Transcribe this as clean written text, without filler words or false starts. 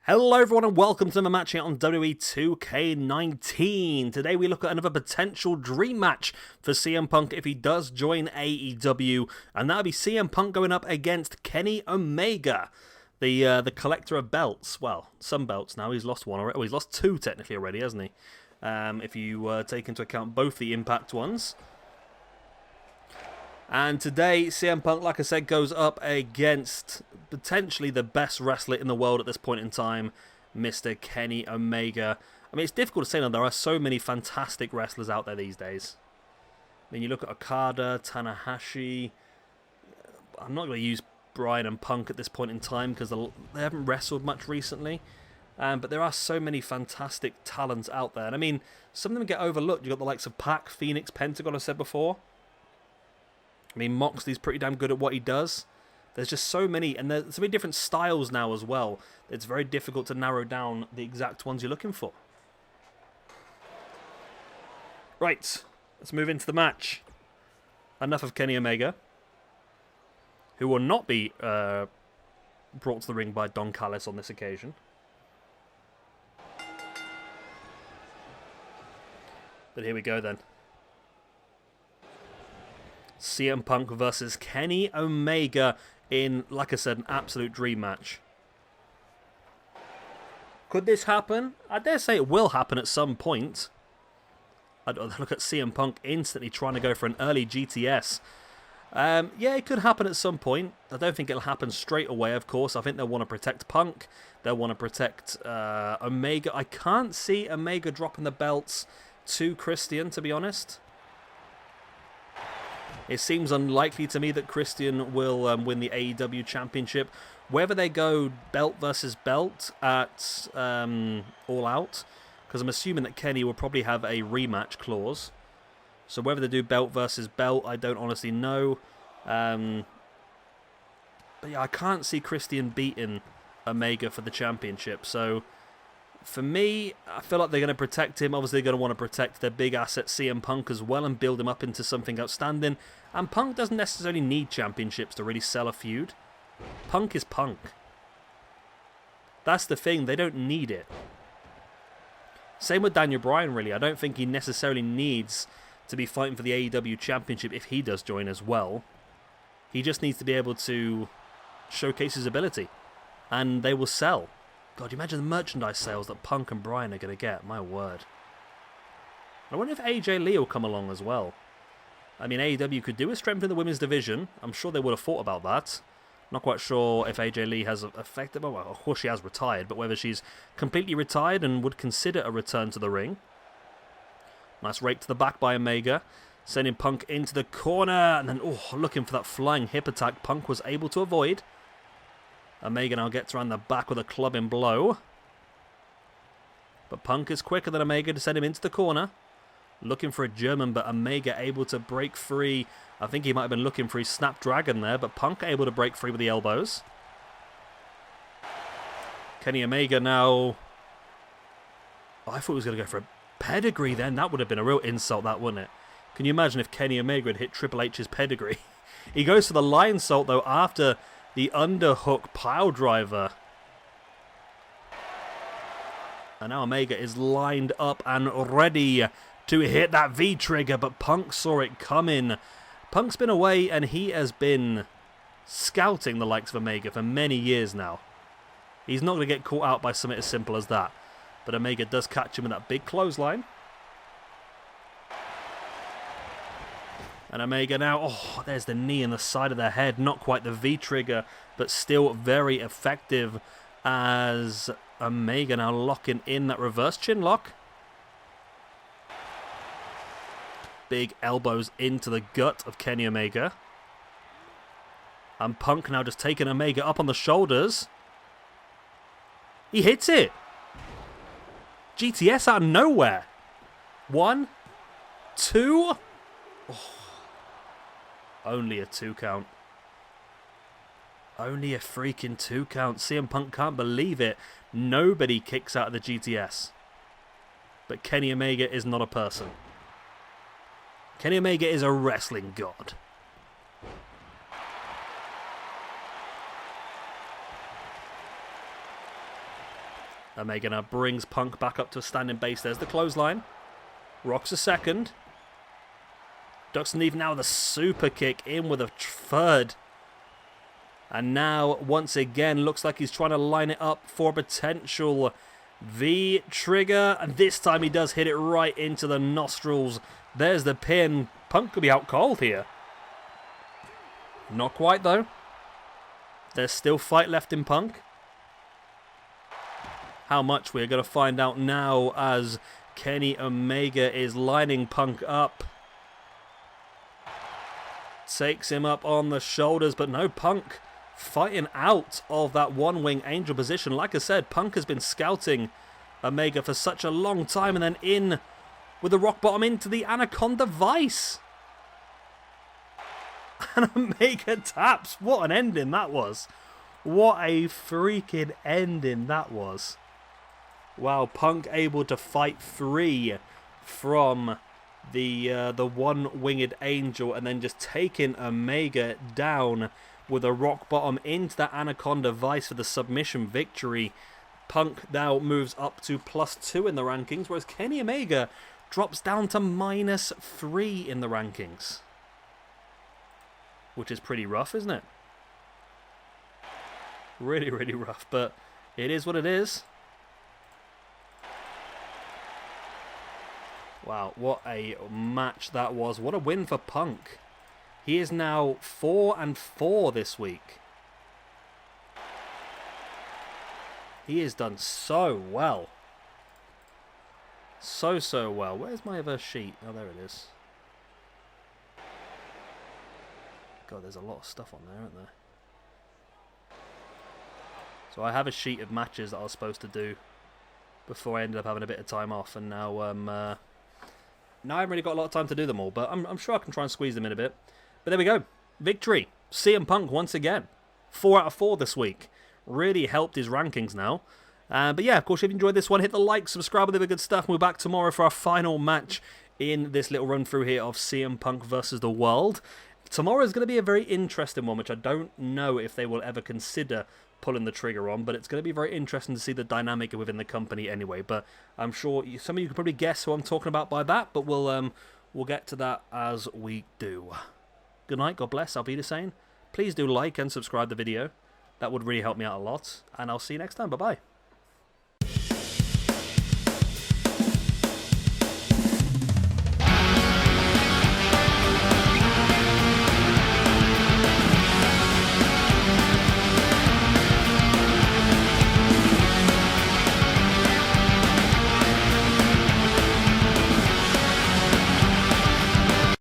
Hello everyone and welcome to the match here on WWE 2K19. Today we look at another potential dream match for CM Punk if he does join AEW, and that'll be CM Punk going up against Kenny Omega, the collector of belts. Well, some belts now. He's lost one already. Oh, he's lost two technically already, hasn't he? If you take into account both the Impact ones. And today, CM Punk, like I said, goes up against potentially the best wrestler in the world at this point in time, Mr. Kenny Omega. I mean, it's difficult to say now. There are so many fantastic wrestlers out there these days. I mean, you look at Okada, Tanahashi. I'm not going to use Bryan and Punk at this point in time because they haven't wrestled much recently. But there are so many fantastic talents out there. And I mean, some of them get overlooked. You've got the likes of Pac, Phoenix, Pentagon, I said before. I mean, Moxley's pretty damn good at what he does. There's just so many, and there's so many different styles now as well. It's very difficult to narrow down the exact ones you're looking for. Right, let's move into the match. Enough of Kenny Omega, who will not be brought to the ring by Don Callis on this occasion. But here we go then. CM Punk versus Kenny Omega in, like I said, an absolute dream match. Could this happen? I dare say it will happen at some point. I'd look at CM Punk instantly trying to go for an early GTS. Yeah, it could happen at some point. I don't think it'll happen straight away, of course. I think they'll want to protect Punk. They'll want to protect Omega. I can't see Omega dropping the belts to Christian, to be honest. It seems unlikely to me that Christian will win the AEW Championship. Whether they go belt versus belt at All Out, because I'm assuming that Kenny will probably have a rematch clause. So whether they do belt versus belt, I don't honestly know. But yeah, I can't see Christian beating Omega for the championship. So for me, I feel like they're going to protect him. Obviously, they're going to want to protect their big asset, CM Punk, as well, and build him up into something outstanding. And Punk doesn't necessarily need championships to really sell a feud. Punk is Punk. That's the thing. They don't need it. Same with Daniel Bryan, really. I don't think he necessarily needs to be fighting for the AEW Championship if he does join as well. He just needs to be able to showcase his ability. And they will sell. God, you imagine the merchandise sales that Punk and Bryan are going to get. My word. I wonder if AJ Lee will come along as well. I mean, AEW could do with strengthening the women's division. I'm sure they would have thought about that. Not quite sure if AJ Lee has affected... Well, of course she has retired, but whether she's completely retired and would consider a return to the ring. Nice rake to the back by Omega. Sending Punk into the corner. And then, looking for that flying hip attack Punk was able to avoid. Omega now gets around the back with a clubbing blow. But Punk is quicker than Omega to send him into the corner. Looking for a German, but Omega able to break free. I think he might have been looking for his Snapdragon there, but Punk able to break free with the elbows. Kenny Omega now... Oh, I thought he was going to go for a pedigree then. That would have been a real insult, that, wouldn't it? Can you imagine if Kenny Omega had hit Triple H's pedigree? He goes for the lion salt, though, after the underhook pile driver. And now Omega is lined up and ready to hit that V-trigger, but Punk saw it coming. Punk's been away and he has been scouting the likes of Omega for many years now. He's not going to get caught out by something as simple as that. But Omega does catch him with that big clothesline. And Omega now, there's the knee in the side of the head. Not quite the V-trigger, but still very effective as Omega now locking in that reverse chin lock. Big elbows into the gut of Kenny Omega. And Punk now just taking Omega up on the shoulders. He hits it. GTS out of nowhere. 1, 2. Only a 2 count. Only a freaking 2 count. CM Punk can't believe it. Nobody kicks out of the GTS. But Kenny Omega is not a person. Kenny Omega is a wrestling god. Omega now brings Punk back up to a standing base. There's the clothesline. Rocks a second. Ducks Knee now the super kick in with a third. And now, once again, looks like he's trying to line it up for a potential V-trigger. And this time he does hit it right into the nostrils. There's the pin. Punk could be out cold here. Not quite, though. There's still fight left in Punk. How much we're going to find out now as Kenny Omega is lining Punk up. Takes him up on the shoulders, but no, Punk fighting out of that one-wing angel position. Like I said, Punk has been scouting Omega for such a long time, and then in with the rock bottom into the Anaconda Vice. And Omega taps. What an ending that was. What a freaking ending that was. Wow, Punk able to fight free from the one-winged angel and then just taking Omega down with a rock bottom into that Anaconda Vice for the submission victory. Punk now moves up to +2 in the rankings, whereas Kenny Omega drops down to -3 in the rankings. Which is pretty rough, isn't it? Really, really rough, but it is what it is. Wow, what a match that was. What a win for Punk. He is now 4-4 this week. He has done so well. So well. Where's my other sheet? Oh, there it is. God, there's a lot of stuff on there, isn't there? So I have a sheet of matches that I was supposed to do before I ended up having a bit of time off, and now now I haven't really got a lot of time to do them all, but I'm sure I can try and squeeze them in a bit. But there we go. Victory. CM Punk once again. 4-4 this week. Really helped his rankings now. But yeah, of course, if you enjoyed this one, hit the like, subscribe, with the good stuff. We're back tomorrow for our final match in this little run through here of CM Punk versus the World. Tomorrow is going to be a very interesting one, which I don't know if they will ever consider pulling the trigger on, but it's going to be very interesting to see the dynamic within the company anyway. But I'm sure some of you can probably guess who I'm talking about by that, but we'll get to that as we do. Good night, God bless, I'll be the same. Please do like and subscribe the video. That would really help me out a lot, and I'll see you next time. Bye-bye.